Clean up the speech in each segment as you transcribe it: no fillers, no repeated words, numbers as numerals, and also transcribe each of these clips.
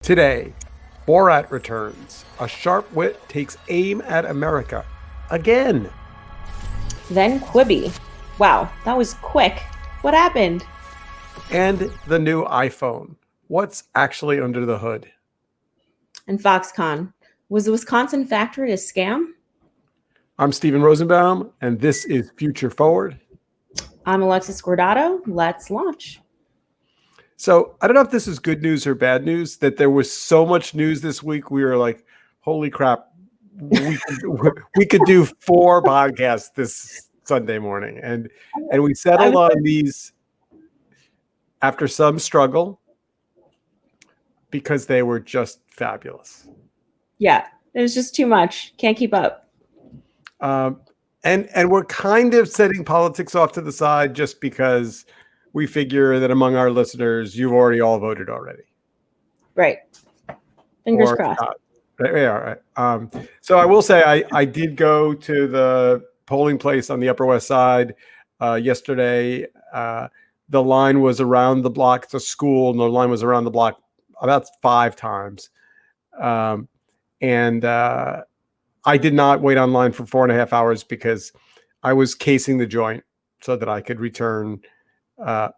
Today, Borat returns. A sharp wit takes aim at America again. Then Quibi. Wow, that was quick. What happened? And the new iPhone. What's actually under the hood? And Foxcon. Was the Wisconsin factory a scam? I'm Steven Rosenbaum, and this is Future Forward. I'm Alexa Scordato. Let's launch. So I don't know if this is good news or bad news that there was so much news this week. We were like, holy crap, we could do 4 podcasts this Sunday morning. And we settled on these after some struggle because they were just fabulous. Yeah, there's just too much. Can't keep up. And we're kind of setting politics off to the side just because we figure that among our listeners, you've already all voted already. Right. Fingers crossed. Yeah, right. So I will say I did go to the polling place on the Upper West Side yesterday. The line was around the block. It's a school, and the line was around the block about 5 times. And I did not wait online for 4.5 hours because I was casing the joint so that I could return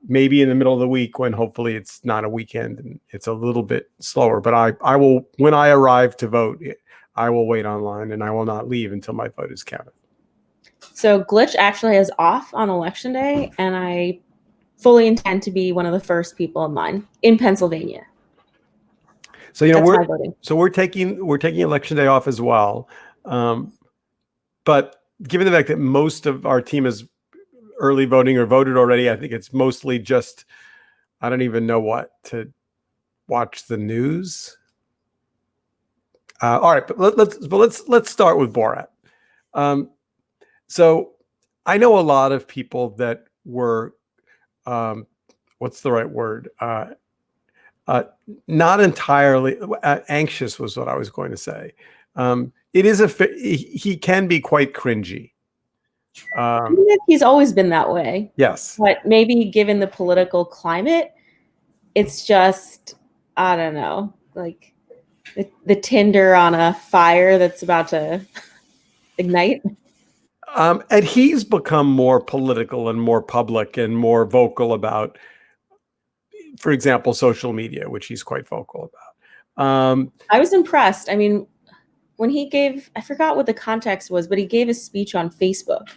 maybe in the middle of the week when hopefully it's not a weekend and it's a little bit slower. But I will, when I arrive to vote, I will wait online and I will not leave until my vote is counted. So Glitch actually is off on election day, and I fully intend to be one of the first people in line in Pennsylvania. So we're taking election day off as well. But given the fact that most of our team is early voting or voted already, I think it's mostly just, I don't even know what to watch the news. All right, but let's start with Borat. So I know a lot of people that were, what's the right word? Not entirely anxious was what I was going to say. It is he can be quite cringy. He's always been that way. Yes. But maybe given the political climate, it's just, I don't know, like the tinder on a fire that's about to ignite. And he's become more political and more public and more vocal about, for example, social media, which he's quite vocal about. I was impressed. I mean, when he gave, I forgot what the context was, but he gave a speech on Facebook.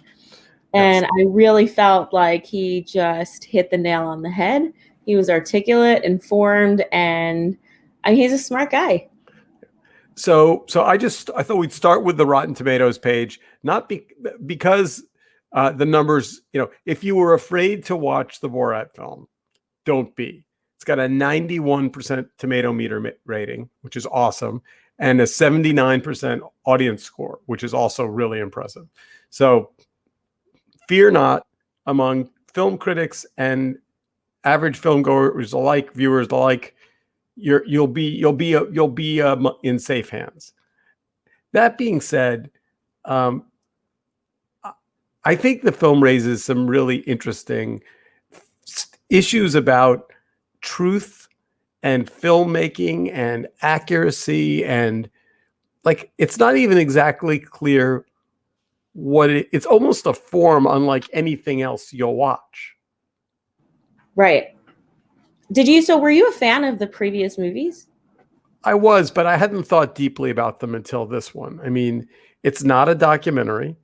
And yes. I really felt like he just hit the nail on the head. He was articulate, informed, and he's a smart guy. So I thought we'd start with the Rotten Tomatoes page, not because the numbers, if you were afraid to watch the Borat film, don't be. It's got a 91% tomato meter rating, which is awesome, and a 79% audience score, which is also really impressive. So fear not, among film critics and average film goers alike, viewers alike, you'll be in safe hands. That being said, I think the film raises some really interesting issues about truth and filmmaking and accuracy, and like it's not even exactly clear what it's almost a form unlike anything else you'll watch. Right. Were you a fan of the previous movies? I was, but I hadn't thought deeply about them until this one. I mean, it's not a documentary,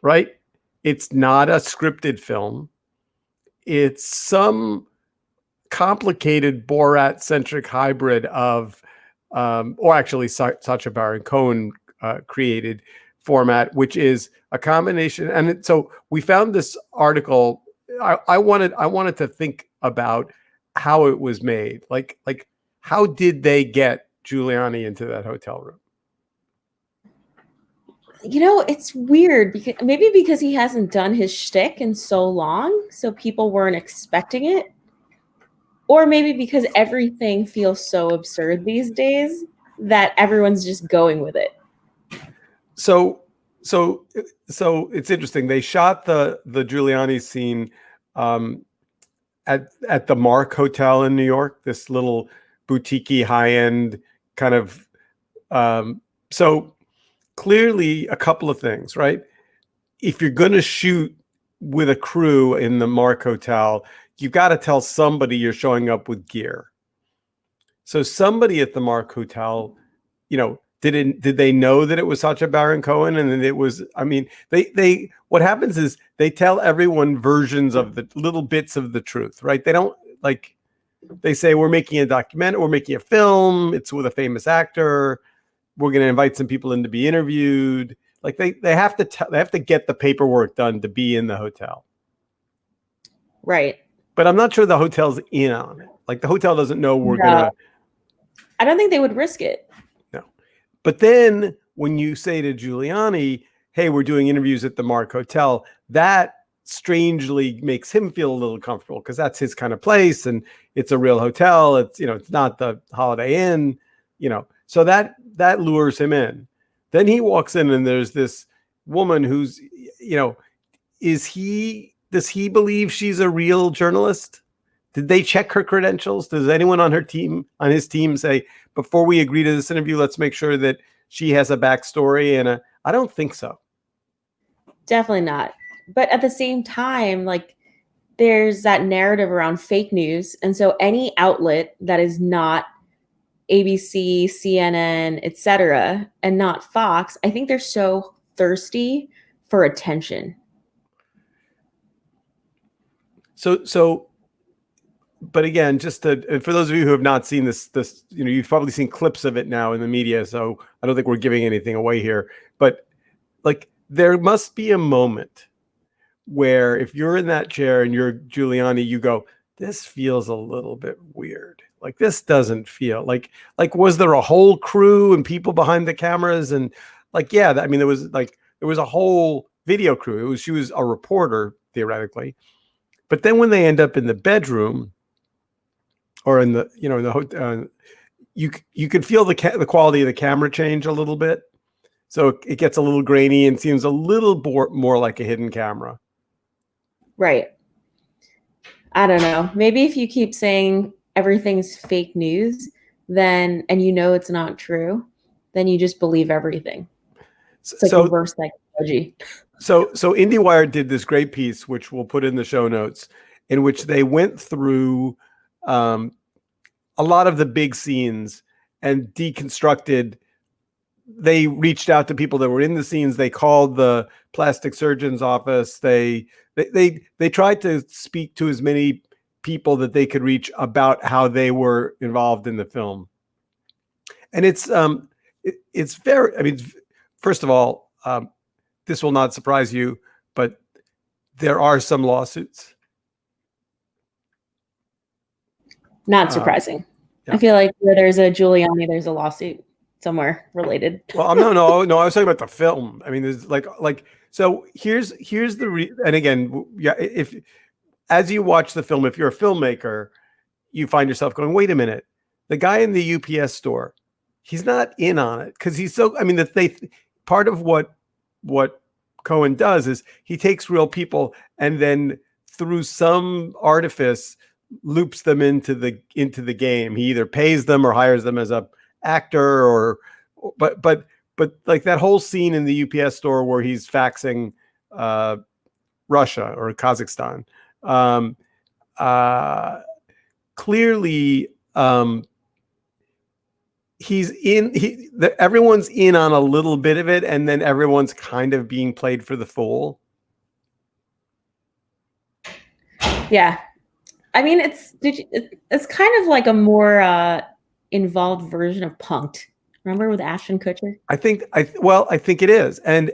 right? It's not a scripted film. It's some complicated Borat-centric hybrid of, or actually Sacha Baron Cohen created format, which is a combination. And so we found this article. I wanted to think about how it was made. Like how did they get Giuliani into that hotel room? It's weird because he hasn't done his shtick in so long, so people weren't expecting it. Or maybe because everything feels so absurd these days that everyone's just going with it. So it's interesting. They shot the Giuliani scene at the Mark Hotel in New York, this little boutique-y, high-end kind of. So clearly, a couple of things, right? If you're going to shoot with a crew in the Mark Hotel, you've got to tell somebody you're showing up with gear. So somebody at the Mark Hotel, did they know that it was Sacha Baron Cohen? And then it was, I mean, they what happens is they tell everyone versions of the little bits of the truth, right? They don't they say, we're making a documentary, we're making a film, it's with a famous actor, we're going to invite some people in to be interviewed. Like they have to get the paperwork done to be in the hotel. Right. But I'm not sure the hotel's in on it. Like the hotel doesn't know we're going to. I don't think they would risk it. No. But then when you say to Giuliani, hey, we're doing interviews at the Mark Hotel, that strangely makes him feel a little comfortable because that's his kind of place and it's a real hotel. It's, it's not the Holiday Inn, so that lures him in. Then he walks in and there's this woman who's, does he believe she's a real journalist? Did they check her credentials? Does anyone on his team say, before we agree to this interview, let's make sure that she has a backstory? And I don't think so. Definitely not. But at the same time, like there's that narrative around fake news. And so any outlet that is not ABC, CNN, etc., and not Fox, I think they're so thirsty for attention. So, but again, just for those of you who have not seen this, you've probably seen clips of it now in the media. So I don't think we're giving anything away here, but like there must be a moment where if you're in that chair and you're Giuliani, you go, this feels a little bit weird. Like this doesn't feel like was there a whole crew and people behind the cameras? And there was a whole video crew. She was a reporter theoretically. But then when they end up in the bedroom or in the, in the hotel, you could feel the quality of the camera change a little bit. So it gets a little grainy and seems a little more like a hidden camera. Right. I don't know. Maybe if you keep saying everything's fake news, then, and it's not true, then you just believe everything. It's like reverse psychology. So IndieWire did this great piece, which we'll put in the show notes, in which they went through a lot of the big scenes and deconstructed. They reached out to people that were in the scenes. They called the plastic surgeon's office. They tried to speak to as many people that they could reach about how they were involved in the film. And it's very, I mean, first of all, this will not surprise you, but there are some lawsuits. Not surprising. Yeah. I feel like where there's a Giuliani, there's a lawsuit somewhere related. Well, no. I was talking about the film. I mean, there's so here's and again, yeah, if as you watch the film, if you're a filmmaker, you find yourself going, wait a minute, the guy in the UPS store, he's not in on it because he's so. I mean, part of what Cohen does is he takes real people and then through some artifice loops them into the game. He either pays them or hires them as a actor but like that whole scene in the UPS store where he's faxing Russia or Kazakhstan, clearly everyone's in on a little bit of it, and then everyone's kind of being played for the fool. Yeah, I mean it's kind of like a more involved version of Punk'd. Remember with Ashton Kutcher? I think it is. And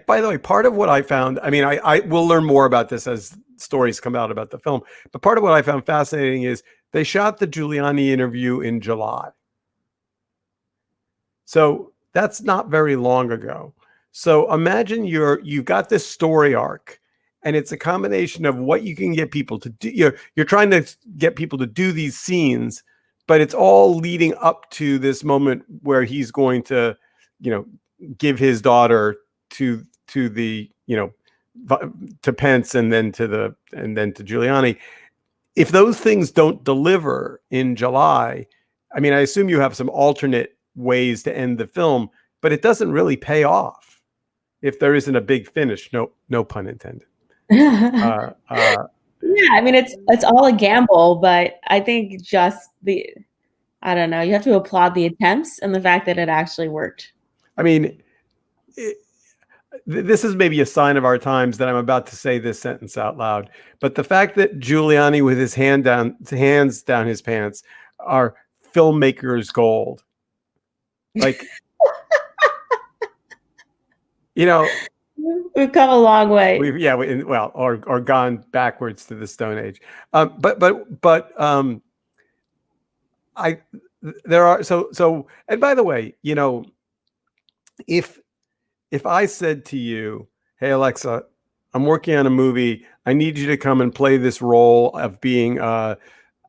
by the way, part of what I found, I mean, I will learn more about this as stories come out about the film, but part of what I found fascinating is they shot the Giuliani interview in July. So that's not very long ago. So imagine you've got this story arc and it's a combination of what you can get people to do. You're trying to get people to do these scenes, but it's all leading up to this moment where he's going to, give his daughter to the, to Pence and then to Giuliani. if those things don't deliver in July, I mean, I assume you have some alternate ways to end the film, but it doesn't really pay off if there isn't a big finish. No pun intended. Yeah, I mean it's all a gamble, but I think just I don't know, you have to applaud the attempts and the fact that it actually worked. I mean, this is maybe a sign of our times that I'm about to say this sentence out loud, but the fact that Giuliani with his hands down his pants are filmmakers gold. Like, you know, We've come a long way. or gone backwards to the Stone Age. But I there are so and by the way, if I said to you, "Hey Alexa, I'm working on a movie. I need you to come and play this role of being a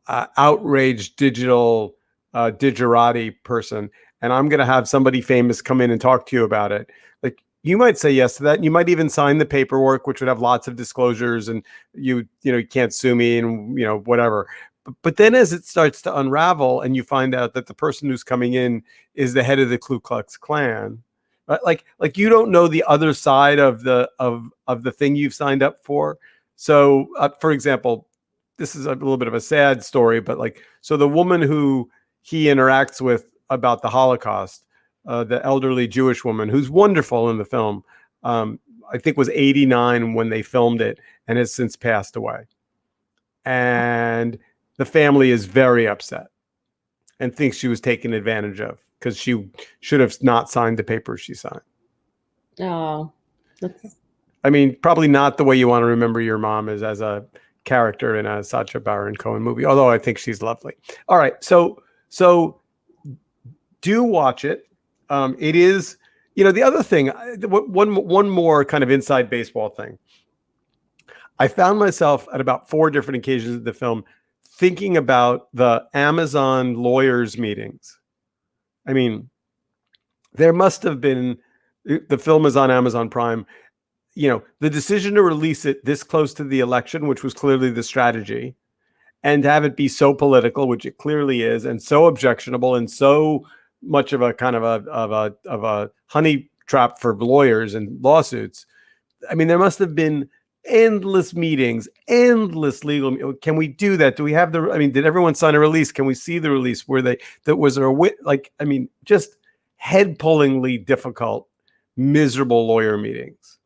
outraged digital digerati person, and I'm going to have somebody famous come in and talk to you about it." Like, you might say yes to that, and you might even sign the paperwork, which would have lots of disclosures, and you can't sue me, and whatever. But then as it starts to unravel, and you find out that the person who's coming in is the head of the Ku Klux Klan, right? Like you don't know the other side of the thing you've signed up for. So, for example, this is a little bit of a sad story, but so the woman who he interacts with about the Holocaust, the elderly Jewish woman who's wonderful in the film, I think was 89 when they filmed it and has since passed away. And the family is very upset and thinks she was taken advantage of because she should have not signed the papers she signed. Oh, I mean, probably not the way you want to remember your mom is as a character in a Sacha Baron Cohen movie, although I think she's lovely. All right, so do watch it. It is, the other thing, one more kind of inside baseball thing. I found myself at about 4 different occasions in the film thinking about the Amazon lawyers meetings. I mean, there must have been, the film is on Amazon Prime. The decision to release it this close to the election, which was clearly the strategy, and to have it be so political, which it clearly is, and so objectionable, and so much of a kind of a honey trap for lawyers and lawsuits. I mean, there must have been endless meetings, endless legal. Can we do that? Do we have did everyone sign a release? Can we see the release? Was there just head-pullingly difficult, miserable lawyer meetings?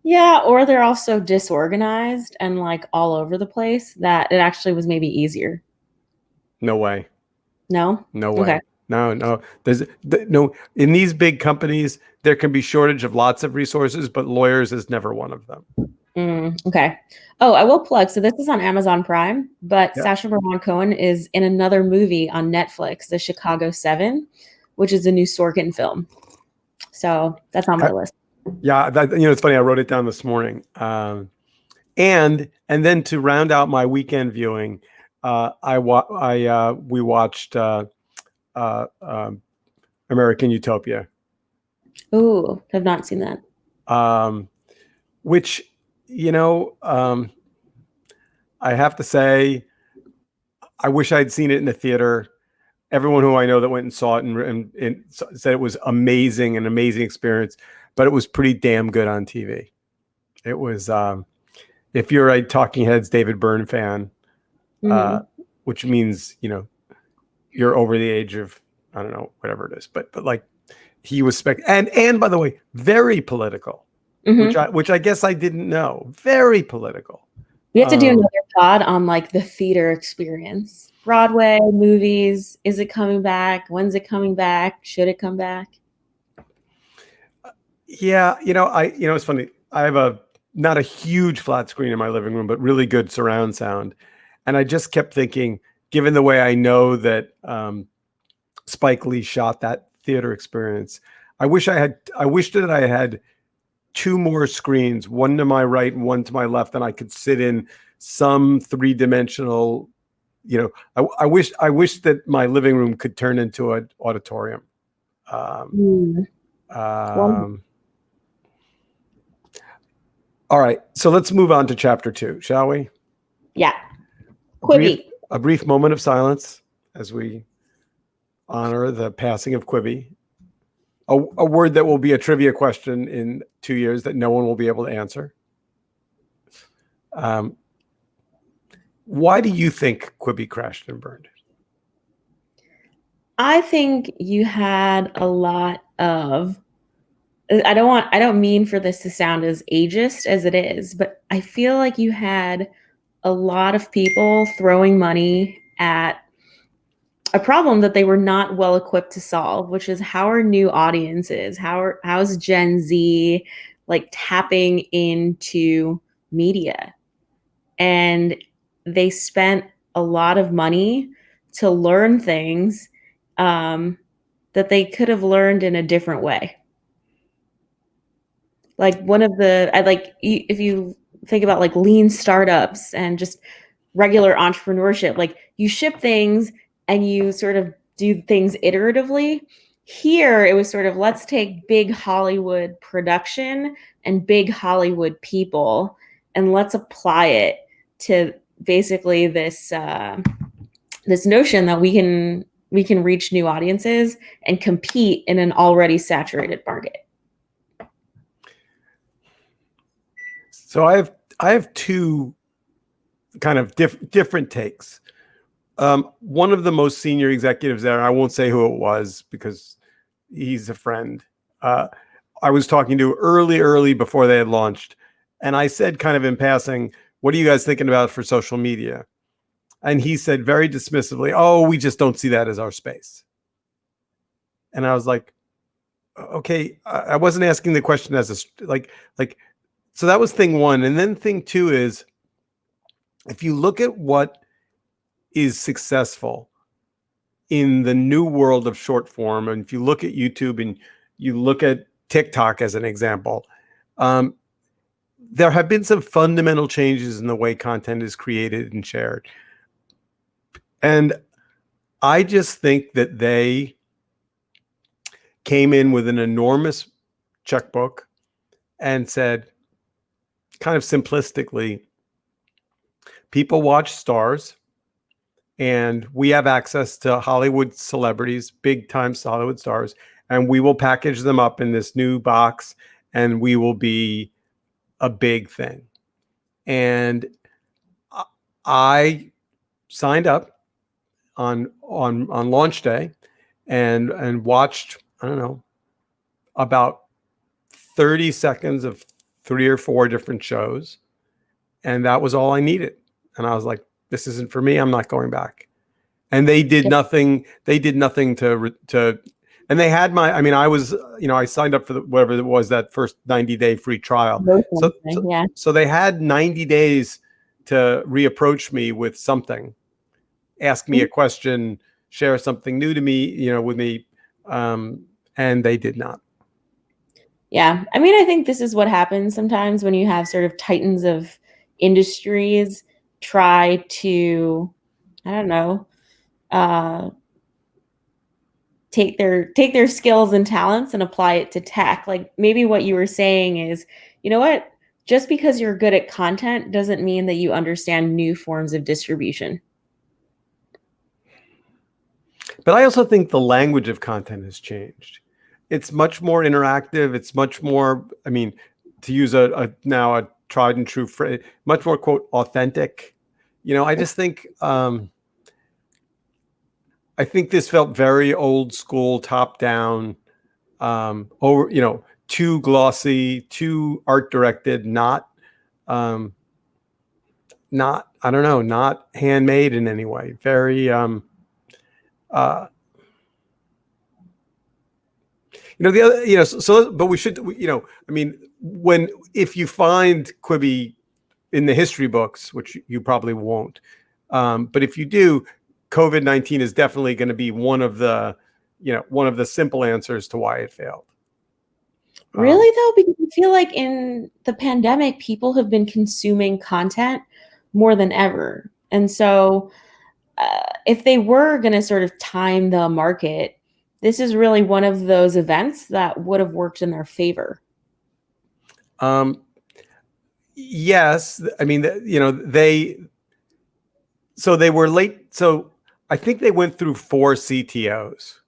yeah, or they're also disorganized and all over the place that it actually was maybe easier. No way. No? No way. Okay. No. No. In these big companies, there can be shortage of lots of resources, but lawyers is never one of them. Okay. Oh, I will plug. So this is on Amazon Prime, but Yep. Sacha Baron Cohen is in another movie on Netflix, The Chicago 7, which is a new Sorkin film. So that's on my list. Yeah, it's funny. I wrote it down this morning. And then to round out my weekend viewing, we watched American Utopia. Ooh, have not seen that. Which, I have to say, I wish I'd seen it in the theater. Everyone who I know that went and saw it and said it was amazing, an amazing experience, but it was pretty damn good on TV. It was, if you're a Talking Heads David Byrne fan, which means, you're over the age of, I don't know, whatever it is, but he was and by the way, very political, which I guess I didn't know. Very political. We have to do another pod on the theater experience. Broadway, movies, is it coming back? When's it coming back? Should it come back? Yeah, it's funny. I have not a huge flat screen in my living room, but really good surround sound. And I just kept thinking, given the way I know that Spike Lee shot that theater experience, I wish that I had 2 more screens, one to my right and one to my left, and I could sit in some 3-dimensional. I wish that my living room could turn into an auditorium. All right, so let's move on to chapter 2, shall we? Yeah. Quibi. A brief moment of silence as we honor the passing of Quibi. A word that will be a trivia question in 2 years that no one will be able to answer. Why do you think Quibi crashed and burned? I think you had a lot of, I don't mean for this to sound as ageist as it is, but I feel like you had a lot of people throwing money at a problem that they were not well equipped to solve, which is how are new audiences, how's Gen Z like tapping into media? And they spent a lot of money to learn things that they could have learned in a different way. Like if you think about like lean startups and just regular entrepreneurship, like you ship things and you sort of do things iteratively. Here it was sort of, let's take big Hollywood production and big Hollywood people and let's apply it to basically this this notion that we can reach new audiences and compete in an already saturated market. So I have two kind of different takes. One of the most senior executives there, I won't say who it was because he's a friend. I was talking to early before they had launched, and I said kind of in passing, "What are you guys thinking about for social media?" And he said very dismissively, "Oh, we just don't see that as our space." And I was like, "Okay, I wasn't asking the question as a like." So that was thing one, and then thing two is, if you look at what is successful in the new world of short form, and if you look at YouTube and you look at TikTok as an example, there have been some fundamental changes in the way content is created and shared. And I just think that they came in with an enormous checkbook and said, kind of simplistically, people watch stars, and we have access to Hollywood celebrities, big time Hollywood stars, and we will package them up in this new box, and we will be a big thing. And I signed up on launch day and watched, I don't know, about 30 seconds of 3 or 4 different shows, and that was all I needed. And I was like, this isn't for me. I'm not going back. And they did nothing. They did nothing to. And they had my. I mean, I was. I signed up for whatever it was, that first 90-day free trial. So they had 90 days to reapproach me with something, ask me a question, share something new to me, with me, and they did not. Yeah, I mean, I think this is what happens sometimes when you have sort of titans of industries try to, I don't know, take their skills and talents and apply it to tech. Like maybe what you were saying is, you know what? Just because you're good at content doesn't mean that you understand new forms of distribution. But I also think the language of content has changed. It's much more interactive. It's much more, I mean, to use a tried and true phrase, much more, quote, authentic. I just think, I think this felt very old school, top down, over, too glossy, too art directed, not, I don't know, not handmade in any way. Very, the other, but we should, I mean, if you find Quibi in the history books, which you probably won't, but if you do, COVID-19 is definitely going to be one of the simple answers to why it failed. Really though, because I feel like in the pandemic, people have been consuming content more than ever. And so if they were going to sort of time the market, this is really one of those events that would have worked in their favor. Yes. I mean, so they were late. So I think they went through 4 CTOs.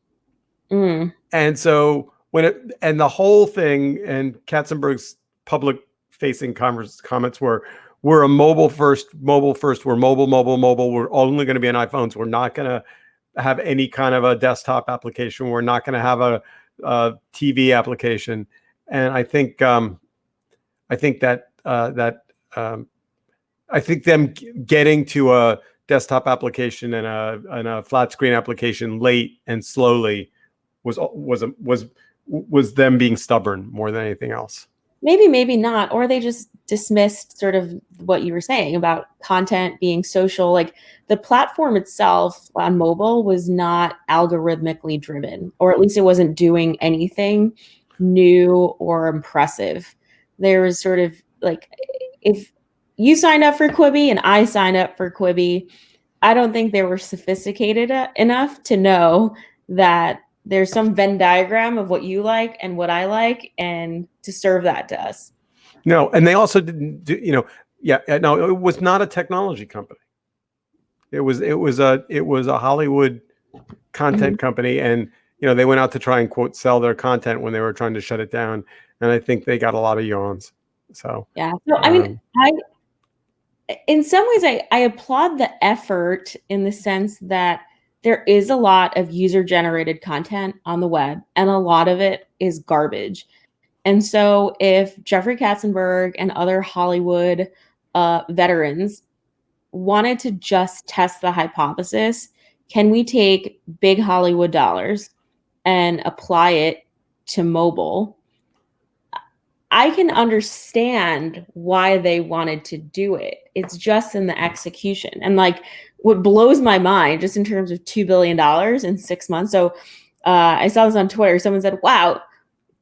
And so and the whole thing, and Katzenberg's public facing comments were, we're a mobile first, we're mobile. We're only going to be on iPhones. We're not going to have any kind of a desktop application. We're not going to have a TV application. And I think I think them getting to a desktop application and a flat screen application late and slowly was them being stubborn more than anything else. Maybe not, or they just dismissed sort of what you were saying about content being social. Like the platform itself on mobile was not algorithmically driven, or at least it wasn't doing anything new or impressive. There was sort of like, if you signed up for Quibi and I signed up for Quibi, I don't think they were sophisticated enough to know that there's some Venn diagram of what you like and what I like, and to serve that to us. No, and they also didn't do, no, it was not a technology company. It was a Hollywood content company, and they went out to try and quote sell their content when they were trying to shut it down, and I think they got a lot of yawns. So yeah, so I mean, in some ways, I applaud the effort in the sense that there is a lot of user-generated content on the web, and a lot of it is garbage. And so if Jeffrey Katzenberg and other Hollywood veterans wanted to just test the hypothesis, can we take big Hollywood dollars and apply it to mobile? I can understand why they wanted to do it. It's just in the execution. And like what blows my mind just in terms of $2 billion in 6 months. So I saw this on Twitter. Someone said, wow,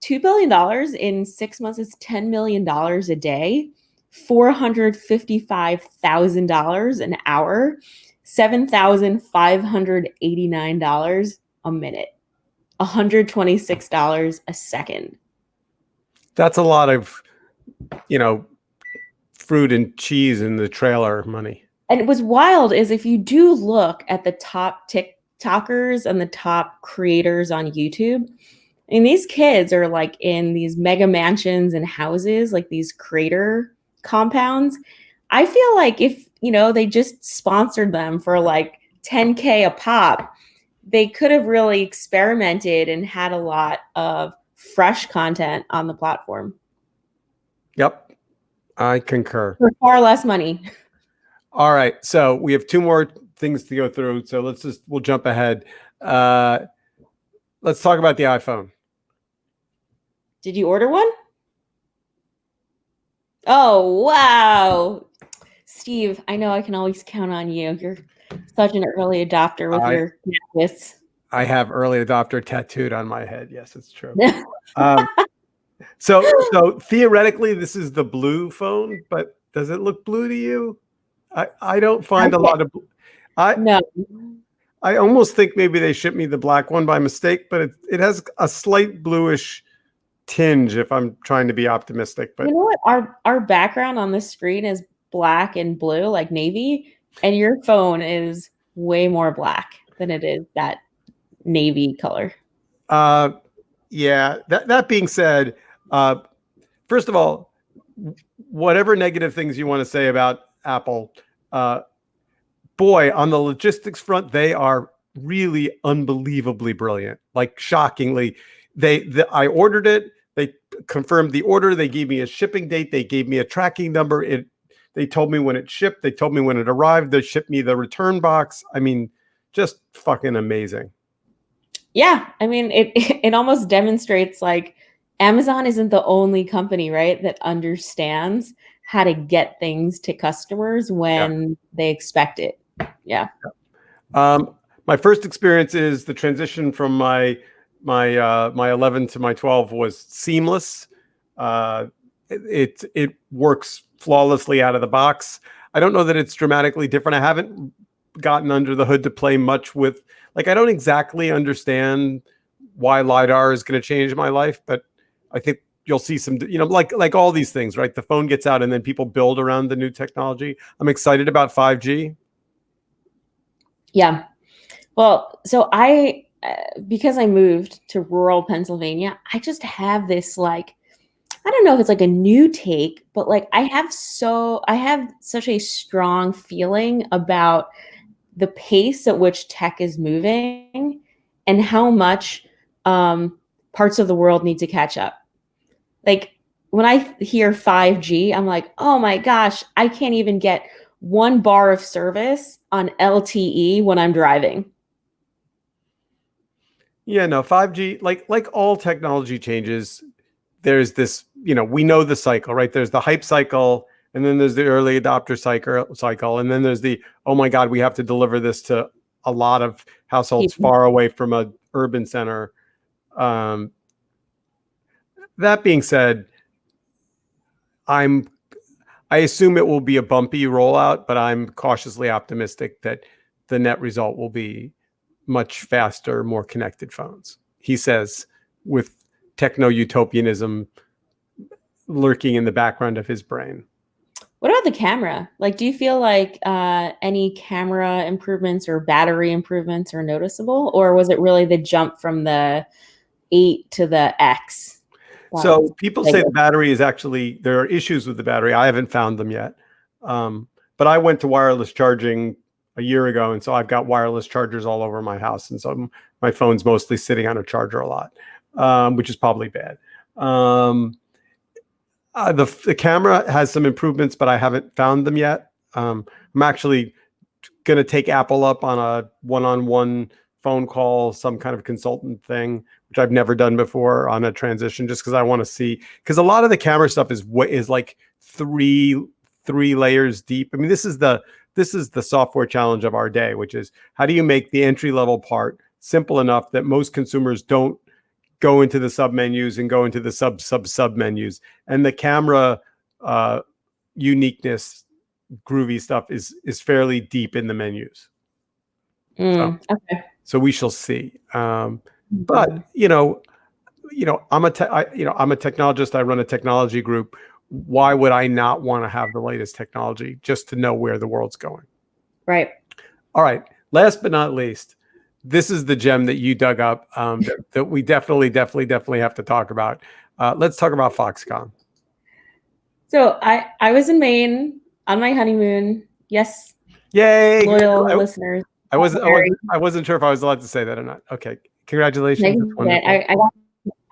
$2 billion in 6 months is $10 million a day, $455,000 an hour, $7,589 a minute, $126 a second. That's a lot of, fruit and cheese in the trailer money. And it was wild is if you do look at the top TikTokers and the top creators on YouTube, and these kids are like in these mega mansions and houses, like these creator compounds. I feel like if, they just sponsored them for like 10K a pop, they could have really experimented and had a lot of fresh content on the platform. Yep. I concur. For far less money. All right. So we have 2 more things to go through. So we'll jump ahead. Let's talk about the iPhone. Did you order one? Oh, wow. Steve, I know I can always count on you. You're such an early adopter with your gadgets. I have early adopter tattooed on my head. Yes, it's true. So theoretically, this is the blue phone, but does it look blue to you? I don't find a lot of. No. I almost think maybe they shipped me the black one by mistake, but it has a slight bluish tinge if I'm trying to be optimistic. But you know what? Our background on the screen is black and blue, like navy, and your phone is way more black than it is that navy color. Yeah. That being said, first of all, whatever negative things you want to say about Apple, boy, on the logistics front, they are really unbelievably brilliant. Like shockingly, I ordered it. They confirmed the order. They gave me a shipping date. They gave me a tracking number. They told me when it shipped. They told me when it arrived. They shipped me the return box. I mean, just fucking amazing. Yeah, I mean, it almost demonstrates like Amazon isn't the only company, right, that understands how to get things to customers when they expect it. Yeah. My first experience is the transition from my 11 to my 12 was seamless. It works flawlessly out of the box. I don't know that it's dramatically different. I haven't gotten under the hood to play much with, like, I don't exactly understand why LiDAR is going to change my life, but I think you'll see some, like all these things, right? The phone gets out and then people build around the new technology. I'm excited about 5G. Yeah. Well, so because I moved to rural Pennsylvania, I just have this like, I don't know if it's like a new take, but like I have such a strong feeling about the pace at which tech is moving and how much parts of the world need to catch up. Like when I hear 5G, I'm like, oh my gosh, I can't even get one bar of service on LTE when I'm driving. Yeah, no, 5G, like all technology changes, there's this, we know the cycle, right? There's the hype cycle, and then there's the early adopter cycle, and then there's the, oh my God, we have to deliver this to a lot of households People. far away from a urban center. Um, that being said, I'm I assume it will be a bumpy rollout, but I'm cautiously optimistic that the net result will be much faster, more connected phones. He says, with techno utopianism lurking in the background of his brain. What about the camera? Like, do you feel like any camera improvements or battery improvements are noticeable, or was it really the jump from the 8 to the X? That was So people say bigger. the battery is actually, there are issues with the battery. I haven't found them yet. But I went to wireless charging a year ago, and so I've got wireless chargers all over my house. And so my phone's mostly sitting on a charger a lot, which is probably bad. The camera has some improvements, but I haven't found them yet. I'm actually going to take Apple up on a one-on-one phone call, some kind of consultant thing, which I've never done before on a transition, just because I want to see. Because a lot of the camera stuff is like three layers deep. I mean, this is the software challenge of our day, which is how do you make the entry level part simple enough that most consumers don't go into the sub menus and go into the sub menus, and the camera uniqueness, groovy stuff is fairly deep in the menus. Okay. So we shall see. But I'm a technologist. I run a technology group. Why would I not want to have the latest technology just to know where the world's going? Right. All right. Last but not least, this is the gem that you dug up that we definitely have to talk about. Let's talk about Foxconn. So I was in Maine on my honeymoon. Yes, Yay! loyal listeners. I wasn't sure if I was allowed to say that or not. Okay, congratulations. That's wonderful.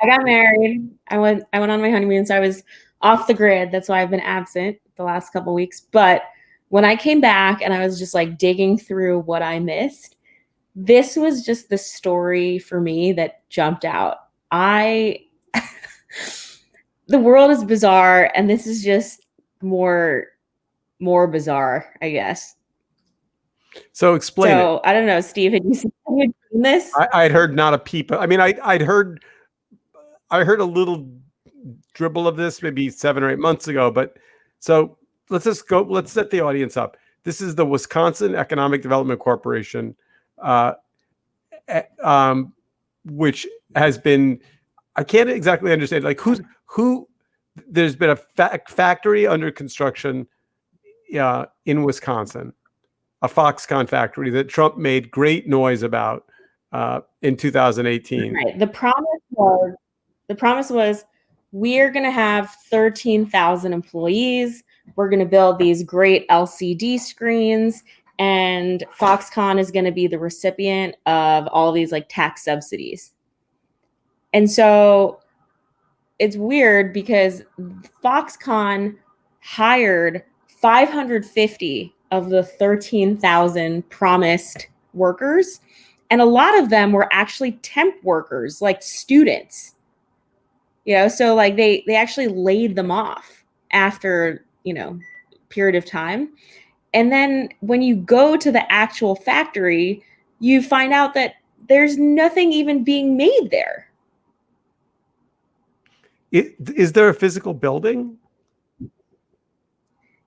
I got married. I went on my honeymoon, so I was off the grid. That's why I've been absent the last couple of weeks. But when I came back and I was just like digging through what I missed, this was just the story for me that jumped out. The world is bizarre, and this is just more bizarre, I guess. So explain it. So I don't know, Steve, had you seen this? I'd heard not a peep. I mean, I heard a little dribble of this maybe 7 or 8 months ago. But so let's set the audience up. This is the Wisconsin Economic Development Corporation, which has been, I can't exactly understand, like who. There's been a factory under construction in Wisconsin, a Foxconn factory that Trump made great noise about in 2018. Right. The promise was we're going to have 13,000 employees. We're going to build these great LCD screens, and Foxconn is going to be the recipient of all these like tax subsidies. And so it's weird because Foxconn hired 550 of the 13,000 promised workers, and a lot of them were actually temp workers, like students. So like they actually laid them off after, period of time. And then when you go to the actual factory, you find out that there's nothing even being made there. Is there a physical building?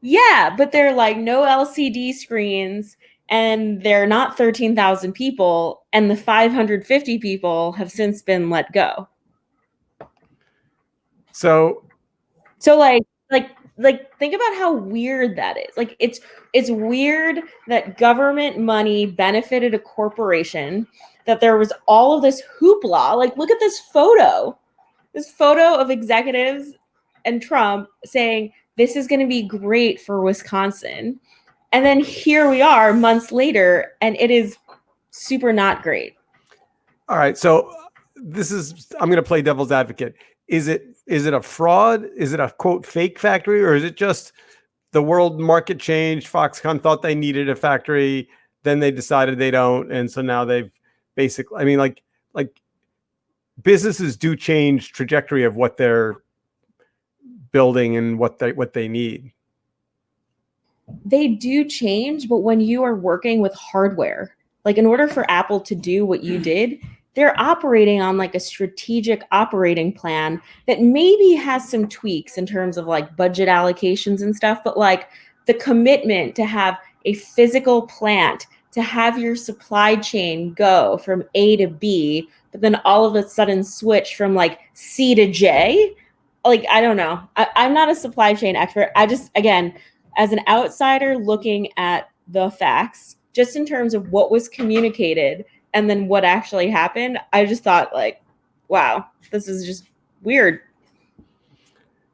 Yeah, but they're like no LCD screens, and they're not 13,000 people, and the 550 people have since been let go. So like like, think about how weird that is. Like, it's weird that government money benefited a corporation, that there was all of this hoopla. Like, look at this photo of executives and Trump saying this is going to be great for Wisconsin. And then here we are months later, and it is super not great. All right. So I'm going to play devil's advocate. Is it a fraud? Is it a quote fake factory, or is it just the world market changed? Foxconn thought they needed a factory, then they decided they don't, and so now they've basically. I mean, like businesses do change trajectory of what they're building and what they need. They do change, but when you are working with hardware, like in order for Apple to do what you did, they're operating on like a strategic operating plan that maybe has some tweaks in terms of like budget allocations and stuff, but like the commitment to have a physical plant, to have your supply chain go from A to B, but then all of a sudden switch from like C to J. Like, I don't know. I'm not a supply chain expert. I just, again, as an outsider looking at the facts, just in terms of what was communicated and then what actually happened, I just thought like, wow, this is just weird.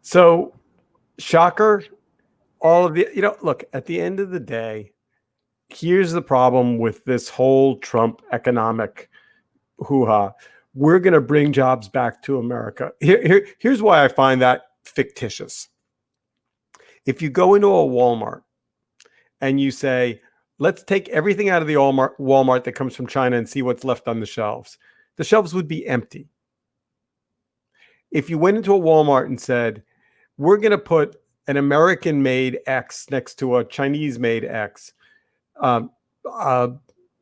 So, shocker, all of the, look, at the end of the day, here's the problem with this whole Trump economic hoo-ha. We're going to bring jobs back to America. Here's why I find that fictitious. If you go into a Walmart and you say, let's take everything out of the Walmart that comes from China and see what's left on the shelves would be empty. If you went into a Walmart and said, we're going to put an American-made X next to a Chinese-made X, a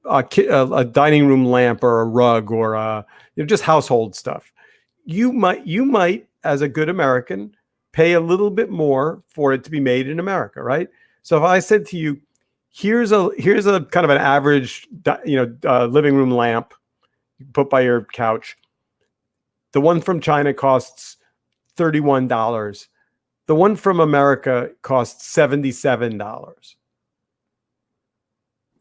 dining room lamp or a rug or just household stuff, you might, as a good American, pay a little bit more for it to be made in America, right? So if I said to you, here's a kind of an average, living room lamp you put by your couch. The one from China costs $31. The one from America costs $77.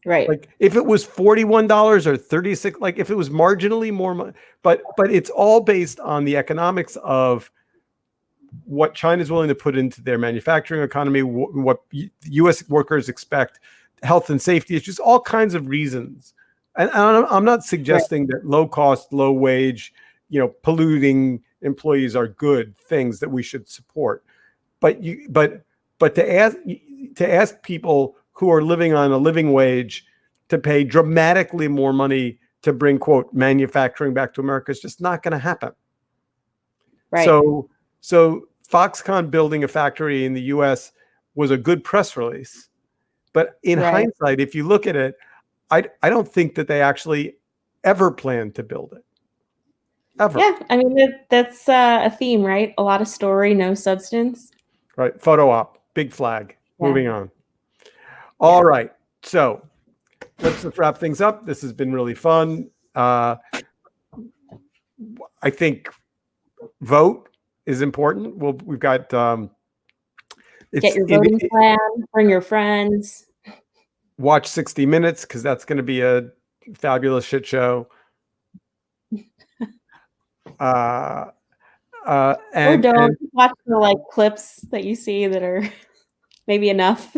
Right. Like if it was $41 or $36, like if it was marginally more money, but it's all based on the economics of what China's willing to put into their manufacturing economy, what U.S. workers expect, health and safety issues, all kinds of reasons. And I'm not suggesting that low cost, low wage, polluting employees are good things that we should support. But to ask people who are living on a living wage to pay dramatically more money to bring, quote, manufacturing back to America is just not going to happen. Right. So Foxconn building a factory in the U.S. was a good press release. But in hindsight, if you look at it, I don't think that they actually ever planned to build it. Ever. Yeah, I mean, that's a theme, right? A lot of story, no substance. Right. Photo op, big flag. Yeah. Moving on. All right. So let's just wrap things up. This has been really fun. I think vote is important. We've got get your voting plan, bring your friends. Watch 60 Minutes because that's going to be a fabulous shit show. Or don't watch the like clips that you see that are maybe enough.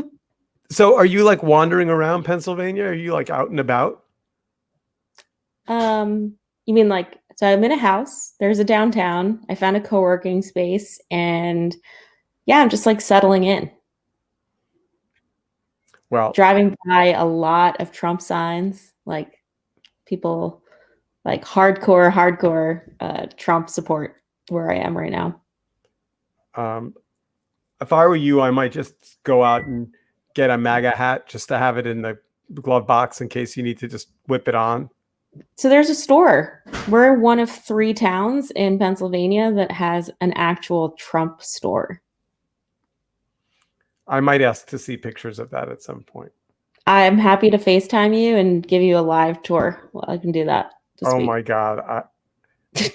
So are you like wandering around Pennsylvania? Are you like out and about? You mean like, so I'm in a house, there's a downtown, I found a co-working space, and yeah, I'm just like settling in. Well, driving by a lot of Trump signs, like people like hardcore Trump support where I am right now. If I were you, I might just go out and get a MAGA hat just to have it in the glove box in case you need to just whip it on. So there's a store. We're one of 3 towns in Pennsylvania that has an actual Trump store. I might ask to see pictures of that at some point. I'm happy to FaceTime you and give you a live tour. Well, I can do that. Oh my God.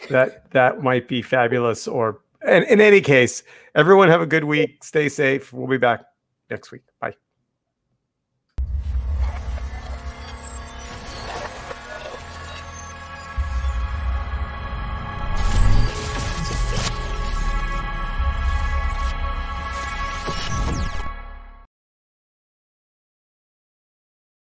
That might be fabulous or And in any case, everyone have a good week. Stay safe. We'll be back next week. Bye.